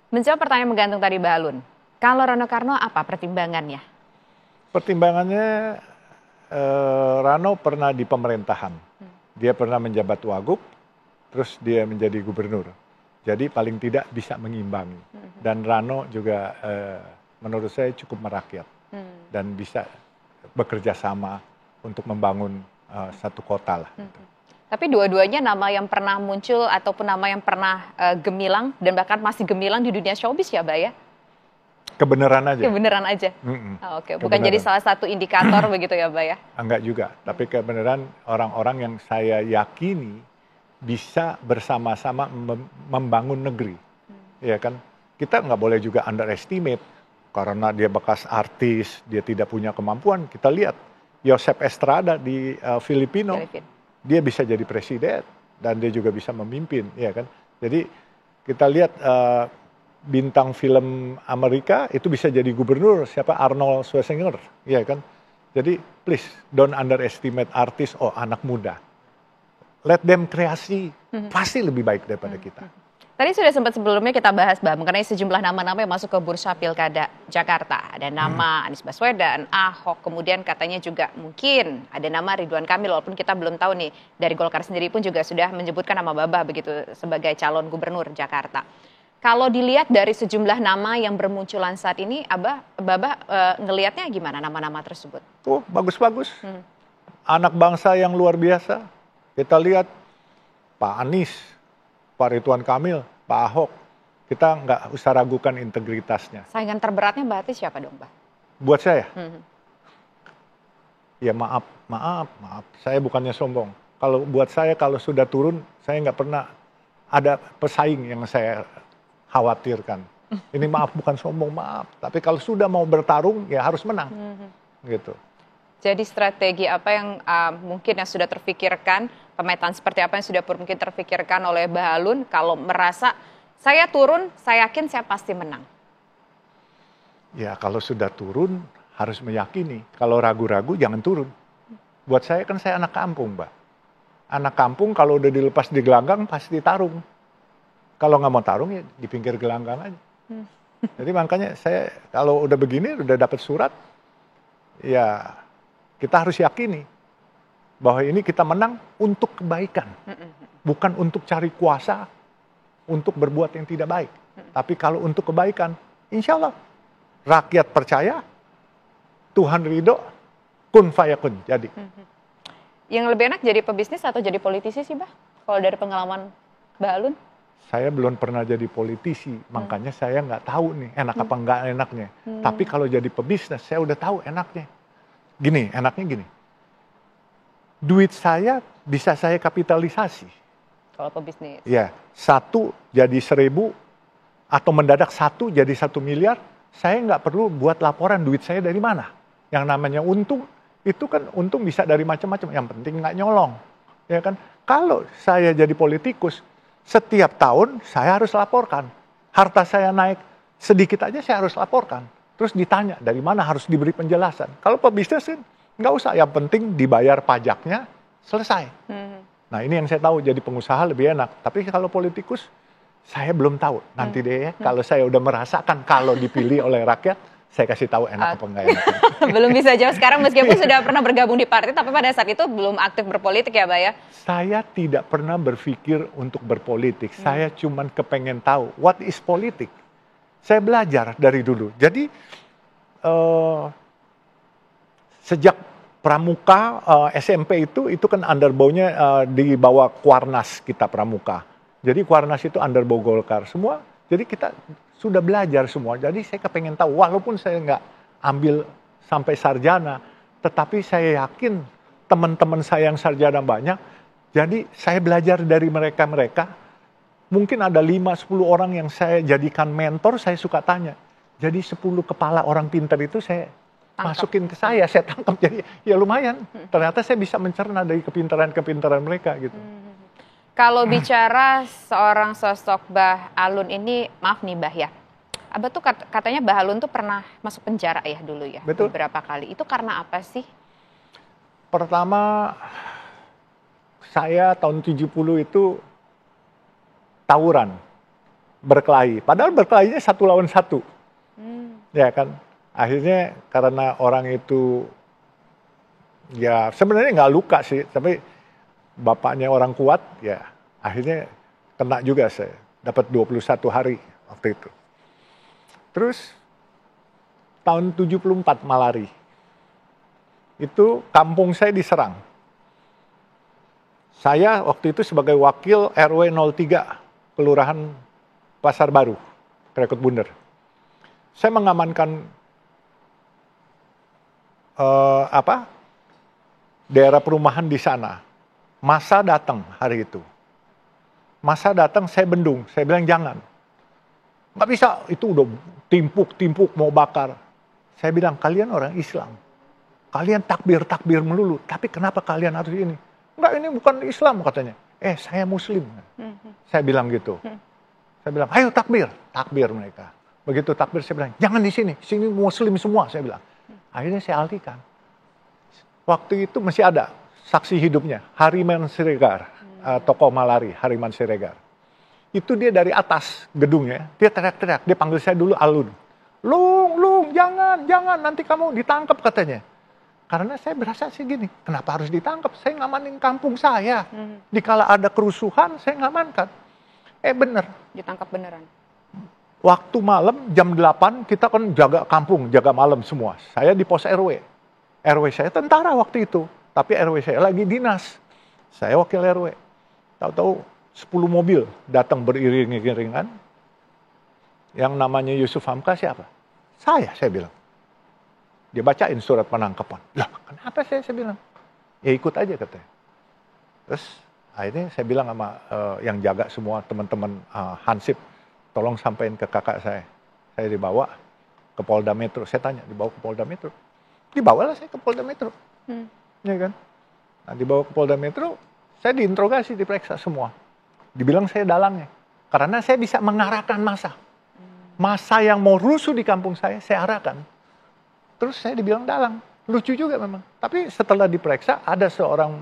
Menjawab pertanyaan menggantung tadi Mbak Alun. Kalau Rano Karno apa pertimbangannya? Pertimbangannya Rano pernah di pemerintahan. Dia pernah menjabat wagub, terus dia menjadi gubernur. Jadi paling tidak bisa mengimbangi. Dan Rano juga menurut saya cukup merakyat. Dan bisa bekerja sama untuk membangun satu kota lah. Tapi dua-duanya nama yang pernah muncul ataupun nama yang pernah gemilang dan bahkan masih gemilang di dunia showbiz ya, Mbak ya? Kebenaran aja. Kebenaran aja. Oke, bukan Kebenaran. jadi salah satu indikator begitu ya, Mbak ya? Enggak juga, tapi kebenaran orang-orang yang saya yakini bisa bersama-sama membangun negeri. Ya kan? Kita nggak boleh juga underestimate karena dia bekas artis, dia tidak punya kemampuan. Kita lihat Joseph Estrada di Filipina, dia bisa jadi presiden dan dia juga bisa memimpin, ya kan? Jadi kita lihat bintang film Amerika itu bisa jadi gubernur, siapa Arnold Schwarzenegger, ya kan? Jadi please don't underestimate artis, oh anak muda. Let them kreasi, pasti lebih baik daripada kita. Tadi sudah sempat sebelumnya kita bahas Mbak mengenai sejumlah nama-nama yang masuk ke bursa Pilkada Jakarta. Ada nama Anies Baswedan, Ahok, kemudian katanya juga mungkin ada nama Ridwan Kamil, walaupun kita belum tahu nih. Dari Golkar sendiri pun juga sudah menyebutkan nama Babah begitu sebagai calon gubernur Jakarta. Kalau dilihat dari sejumlah nama yang bermunculan saat ini, Babah ngelihatnya gimana nama-nama tersebut? Oh, bagus-bagus. Anak bangsa yang luar biasa. Kita lihat Pak Anies, Pak Ridwan Kamil, Pak Ahok. Kita nggak usah ragukan integritasnya. Saingan terberatnya berarti siapa dong, Mbak? Buat saya? Ya maaf. Saya bukannya sombong. Kalau buat saya, kalau sudah turun, saya nggak pernah ada pesaing yang saya khawatirkan. Ini maaf, bukan sombong, maaf. Tapi kalau sudah mau bertarung, ya harus menang. Gitu. Jadi strategi apa yang mungkin yang sudah terfikirkan, pemetaan seperti apa yang sudah mungkin terfikirkan oleh Mbak Alun, kalau merasa saya turun, saya yakin saya pasti menang? Ya kalau sudah turun, harus meyakini. Kalau ragu-ragu, jangan turun. Buat saya kan saya anak kampung, Mbak. Anak kampung kalau udah dilepas di gelanggang, pasti tarung. Kalau nggak mau tarung, ya di pinggir gelanggang aja. Jadi makanya saya kalau udah begini, udah dapat surat, ya kita harus yakini bahwa ini kita menang untuk kebaikan. Bukan untuk cari kuasa, untuk berbuat yang tidak baik. Tapi kalau untuk kebaikan, insya Allah rakyat percaya, Tuhan ridho, kun fayakun. Jadi. Yang lebih enak jadi pebisnis atau jadi politisi sih, Mbak? Kalau dari pengalaman Mbak Alun? Saya belum pernah jadi politisi, makanya saya nggak tahu nih enak apa nggak enaknya. Tapi kalau jadi pebisnis, saya udah tahu enaknya. Gini, enaknya gini. Duit saya bisa saya kapitalisasi. Kalau pebisnis? Ya, 1 jadi 1.000 atau mendadak 1 jadi 1 miliar. Saya nggak perlu buat laporan duit saya dari mana. Yang namanya untung, itu kan untung bisa dari macam-macam. Yang penting nggak nyolong. Ya kan? Kalau saya jadi politikus, setiap tahun saya harus laporkan. Harta saya naik sedikit aja saya harus laporkan. Terus ditanya dari mana harus diberi penjelasan. Kalau pebisnis kan nggak usah, yang penting dibayar pajaknya, selesai. Nah ini yang saya tahu, jadi pengusaha lebih enak. Tapi kalau politikus, saya belum tahu. Nanti deh ya, kalau saya udah merasakan kalau dipilih oleh rakyat, saya kasih tahu enak apa enggak enak. Belum bisa jawab sekarang meskipun sudah pernah bergabung di partai, tapi pada saat itu belum aktif berpolitik ya, Mbak ya? Saya tidak pernah berpikir untuk berpolitik. Saya cuman kepengen tahu, what is politik? Saya belajar dari dulu. Jadi sejak pramuka SMP itu kan underbow-nya di bawah Kuarnas kita pramuka. Jadi Kuarnas itu underbow Golkar semua. Jadi kita sudah belajar semua. Jadi saya kepengen tahu, walaupun saya nggak ambil sampai sarjana, tetapi saya yakin teman-teman saya yang sarjana banyak. Jadi saya belajar dari mereka-mereka. Mungkin ada 5-10 orang yang saya jadikan mentor, saya suka tanya. Jadi 10 kepala orang pintar itu saya masukin ke saya tangkap. Jadi ya lumayan. Ternyata saya bisa mencerna dari kepintaran-kepintaran mereka gitu. Kalau bicara seorang sosok Mbah Alun ini, maaf nih Mbah ya. Abah tuh katanya Mbah Alun tuh pernah masuk penjara ya dulu ya. Betul. Beberapa kali. Itu karena apa sih? Pertama, saya tahun 70 itu tawuran. berkelahi. Padahal berkelahinya 1 lawan 1. Ya kan. Akhirnya karena orang itu ya sebenarnya nggak luka sih, tapi bapaknya orang kuat, ya akhirnya kena juga saya. Dapat 21 hari waktu itu. Terus tahun 74 Malari. Itu kampung saya diserang. Saya waktu itu sebagai wakil RW 03 Kelurahan Pasar Baru, Krekut Bunder. Saya mengamankan daerah perumahan di sana. Masa datang hari itu. Masa datang, saya bendung. Saya bilang jangan. Nggak bisa, itu udah timpuk mau bakar. Saya bilang, kalian orang Islam. Kalian takbir melulu. Tapi kenapa kalian harus ini? Enggak, ini bukan Islam katanya. Saya Muslim. Saya bilang gitu. Saya bilang, ayo takbir. Takbir mereka. Begitu takbir, saya bilang, jangan di sini. Sini Muslim semua, saya bilang. Akhirnya saya alihkan. Waktu itu masih ada saksi hidupnya. Hariman Siregar. Tokoh Malari, Hariman Siregar. Itu dia dari atas gedungnya. Dia teriak-teriak. Dia panggil saya dulu Alun. Lung, jangan. Nanti kamu ditangkap katanya. Karena saya berasa sih gini, kenapa harus ditangkap? Saya ngamanin kampung saya. Dikala ada kerusuhan, saya ngamankan. Bener. Ditangkap beneran. Waktu malam jam 8 kita kan jaga kampung, jaga malam semua. Saya di pos RW. RW saya tentara waktu itu. Tapi RW saya lagi dinas. Saya wakil RW. Tahu-tahu 10 mobil datang beriring-iringan. Yang namanya Yusuf Hamka siapa? Saya bilang. Dia bacain surat penangkapan. Lah, kenapa saya bilang? Ya ikut aja katanya. Terus akhirnya saya bilang sama yang jaga semua teman-teman Hansip, tolong sampaikan ke kakak saya. Saya dibawa ke Polda Metro. Saya tanya, dibawa ke Polda Metro? Dibawalah saya ke Polda Metro. Ya kan? Nah, dibawa ke Polda Metro, saya diinterogasi, diperiksa semua. Dibilang saya dalangnya. Karena saya bisa mengarahkan massa. Massa yang mau rusuh di kampung saya arahkan. Terus saya dibilang dalang. Lucu juga memang. Tapi setelah diperiksa, ada seorang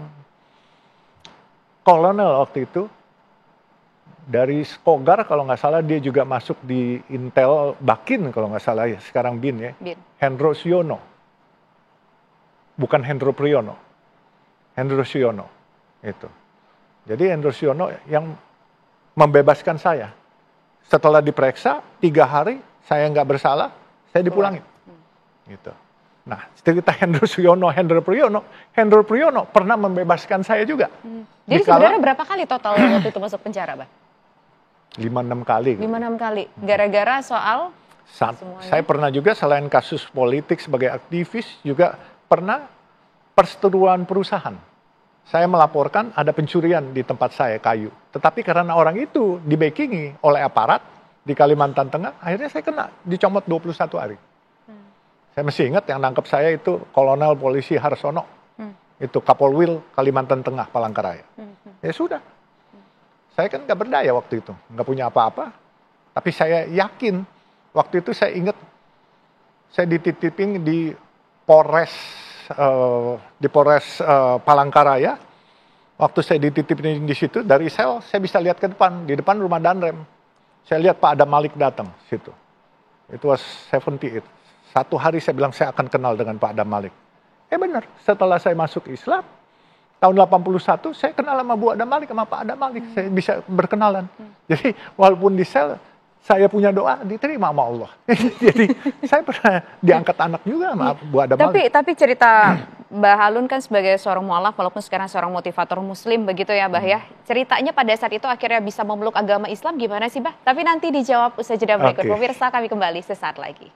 kolonel waktu itu, dari Skogar kalau nggak salah, dia juga masuk di Intel Bakin kalau nggak salah ya, sekarang BIN ya. BIN. Hendro Siono. Bukan Hendro Priyono. Hendro Siono. Itu. Jadi Hendro Siono yang membebaskan saya. Setelah diperiksa, 3 hari, saya nggak bersalah, saya dipulangin. Gitu. Nah, cerita Hendro Priyono pernah membebaskan saya juga. Jadi sebenarnya berapa kali total waktu itu masuk penjara, Bang? 5-6 kali. 5-6 kali. Gara-gara soal? Saya pernah juga selain kasus politik sebagai aktivis, juga pernah perseteruan perusahaan. Saya melaporkan ada pencurian di tempat saya, kayu. Tetapi karena orang itu di-backingi oleh aparat di Kalimantan Tengah, akhirnya saya kena, dicomot 21 hari. Saya masih ingat yang nangkep saya itu Kolonel Polisi Harsono. Itu Kapolwil Kalimantan Tengah, Palangkaraya. Ya sudah. Saya kan nggak berdaya waktu itu. Nggak punya apa-apa. Tapi saya yakin. Waktu itu saya ingat. Saya dititipin di Polres Palangkaraya. Waktu saya dititipin di situ, dari sel saya bisa lihat ke depan. Di depan rumah Danrem. Saya lihat Pak Adam Malik datang situ. Itu was 78. Satu hari saya bilang saya akan kenal dengan Pak Adam Malik. Benar, setelah saya masuk Islam, tahun 81 saya kenal sama Bu Adam Malik, sama Pak Adam Malik. Saya bisa berkenalan. Jadi walaupun di sel, saya punya doa diterima sama Allah. Jadi saya pernah diangkat anak juga sama Bu Adam Malik. Tapi cerita Mbah Alun kan sebagai seorang mualaf, walaupun sekarang seorang motivator muslim begitu ya, Mbah ya. Ceritanya pada saat itu akhirnya bisa memeluk agama Islam gimana sih, Mbah? Tapi nanti dijawab usai jeda berikut. Pemirsa, kami kembali sesaat lagi.